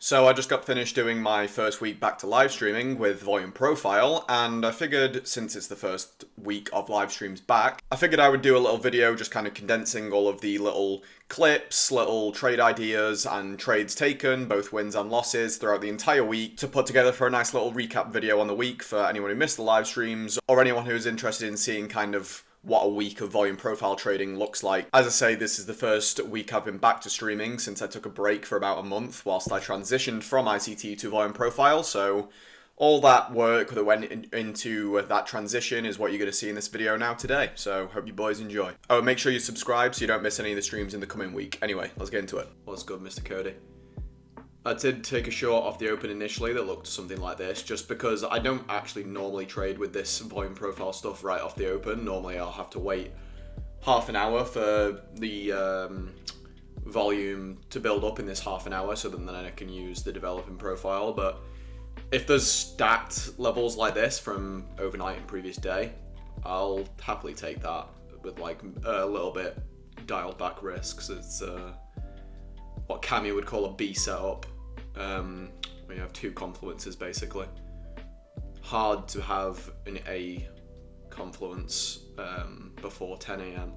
So I just got finished doing my first week back to live streaming with Volume Profile, and I figured since it's the first week of live streams back, I figured I would do a little video just kind of condensing all of the little clips, little trade ideas and trades taken, both wins and losses throughout the entire week, to put together for a nice little recap video on the week for anyone who missed the live streams or anyone who's interested in seeing kind of what a week of volume profile trading looks like. As I say, this is the first week I've been back to streaming since I took a break for about a month whilst I transitioned from ICT to volume profile, so all that work that went into that transition is what you're going to see in this video now today, so hope you boys enjoy. Oh, make sure you subscribe so you don't miss any of the streams in the coming week. Anyway, let's get into it. What's good, Mr. Cody? I did take a short off the open initially that looked something like this, just because I don't actually normally trade with this volume profile stuff right off the open. Normally I'll have to wait half an hour for the volume to build up in this half an hour, so then I can use the developing profile. But if there's stacked levels like this from overnight and previous day, I'll happily take that with like a little bit dialed back risks. It's what Cammy would call a B setup. When you have two confluences basically. Hard to have an A confluence before 10 AM,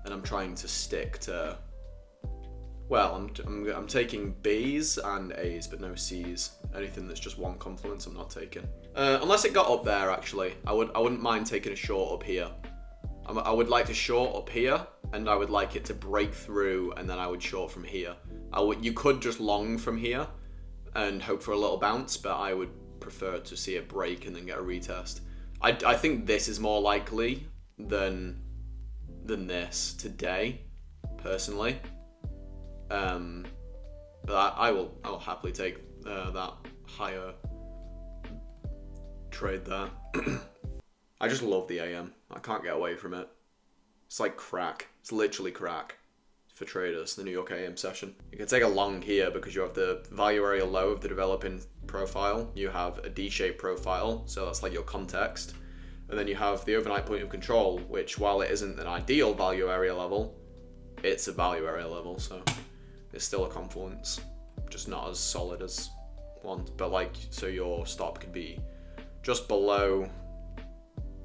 and I'm trying to stick to, well, I'm taking B's and A's but no C's. Anything that's just one confluence I'm not taking. Unless it got up there actually. I wouldn't mind taking a short up here. I would like to short up here, and I would like it to break through, and then I would short from here. You could just long from here and hope for a little bounce, but I would prefer to see it break and then get a retest. I think this is more likely than this today, personally. But I'll happily take that higher trade there. I just love the AM. I can't get away from it. It's like crack. It's literally crack for traders, the New York AM session. You can take a long here because you have the value area low of the developing profile. You have a D-shaped profile, so that's like your context. And then you have the overnight point of control, which while it isn't an ideal value area level, it's a value area level, so it's still a confluence. Just not as solid as one, but like, so your stop could be just below,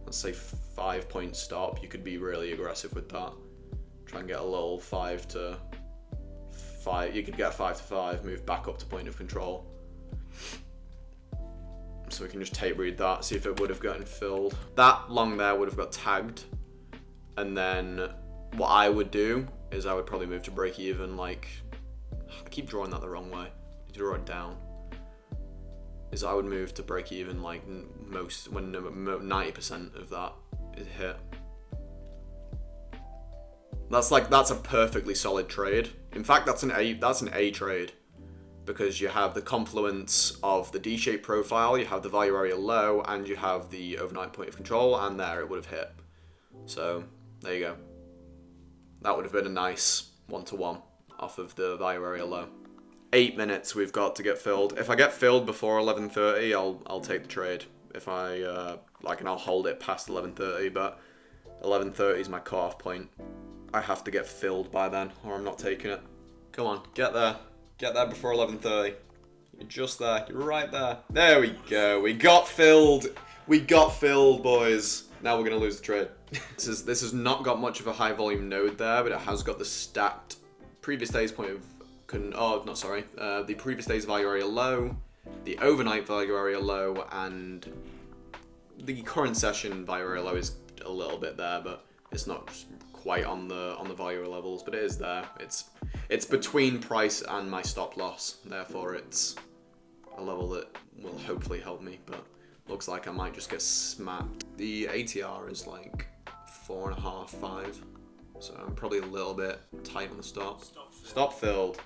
let's say 5 point stop. You could be really aggressive with that. Try and get a little 5 to 5. You could get 5 to 5, move back up to point of control. So we can just tape read that, see if it would have gotten filled. That long there would have got tagged. And then what I would do is I would probably move to break even, like, I keep drawing that the wrong way. Draw it down. Is I would move to break even like most, when 90% of that is hit. That's a perfectly solid trade. In fact, that's an A trade, because you have the confluence of the D-shaped profile, you have the value area low, and you have the overnight point of control, and there it would have hit. So there you go. That would have been a nice 1-to-1 off of the value area low. 8 minutes we've got to get filled. If I get filled before 11:30, I'll take the trade. If I like, and I'll hold it past 11:30, but 11:30 is my cutoff point. I have to get filled by then, or I'm not taking it. Come on, get there before 11:30. You're just there. You're right there. There we go. We got filled. We got filled, boys. Now we're gonna lose the trade. This has not got much of a high volume node there, but it has got the stacked previous day's point of the previous day's value area low, the overnight value area low, and the current session value area low is a little bit there, but it's not quite on the value area levels, but it is there. It's between price and my stop loss, therefore it's a level that will hopefully help me, but looks like I might just get smacked. The ATR is like 4.5, 5, so I'm probably a little bit tight on the stop. Stop filled.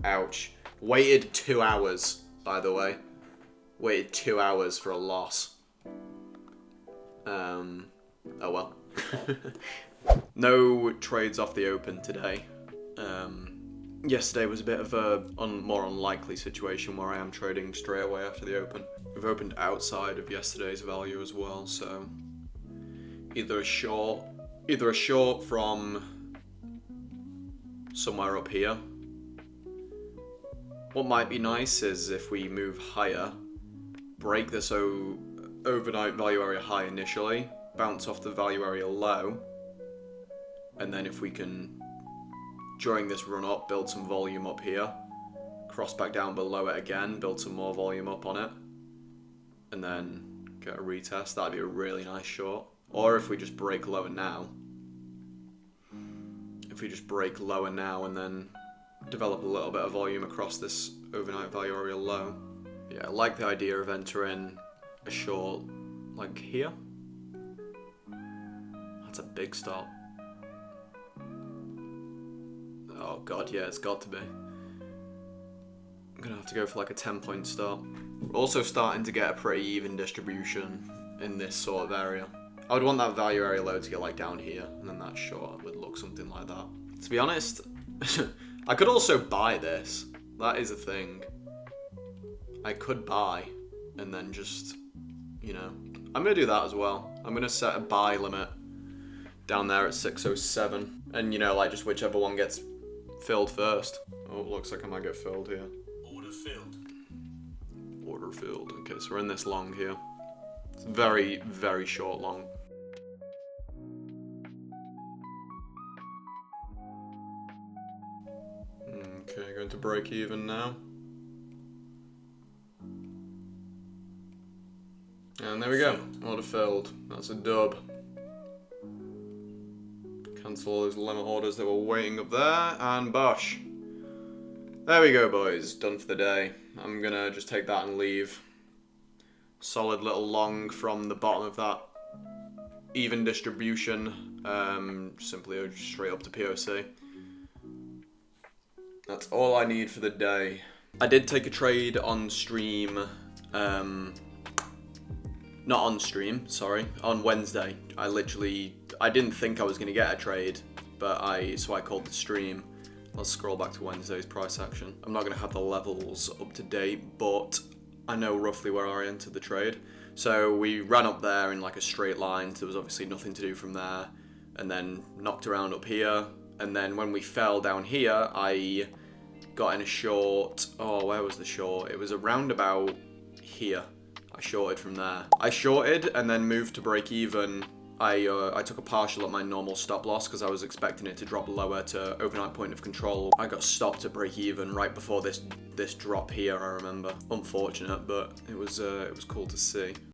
Ouch. Waited 2 hours, by the way. Waited 2 hours for a loss. Oh well. No trades off the open today. Yesterday was a bit of a more unlikely situation where I am trading straight away after the open. We've opened outside of yesterday's value as well, so either a short from somewhere up here, What might be nice is if we move higher, break this overnight value area high initially, bounce off the value area low, and then if we can, during this run up, build some volume up here, cross back down below it again, build some more volume up on it, and then get a retest, that'd be a really nice short. Or if we just break lower now, and then develop a little bit of volume across this overnight value area low. Yeah, I like the idea of entering a short like here. That's a big stop. Oh god, yeah, it's got to be. I'm gonna have to go for like a 10-point stop. We're also starting to get a pretty even distribution in this sort of area. I would want that value area low to get like down here, and then that short would look something like that. To be honest, I could also buy this. That is a thing. I could buy, and then just, you know, I'm gonna do that as well. I'm gonna set a buy limit down there at 607, and you know, like just whichever one gets filled first. Oh, it looks like I might get filled here. Order filled. Order filled. Okay, so we're in this long here. It's very, very short long. Okay, going to break even now. And there we go. Order filled. That's a dub. Cancel all those limit orders that were waiting up there, and bosh. There we go, boys. Done for the day. I'm gonna just take that and leave. Solid little long from the bottom of that even distribution. Simply straight up to POC. That's all I need for the day. I did take a trade on stream. Not on stream, sorry. On Wednesday. I didn't think I was going to get a trade, but so I called the stream. Let's scroll back to Wednesday's price action. I'm not going to have the levels up to date, but I know roughly where I entered the trade. So we ran up there in like a straight line, so there was obviously nothing to do from there, and then knocked around up here, and then when we fell down here, I got in a short. Oh, where was the short? It was around about here. I shorted from there. I shorted and then moved to break even. I took a partial at my normal stop loss because I was expecting it to drop lower to overnight point of control. I got stopped at break even right before this drop here, I remember. Unfortunate, but it was cool to see.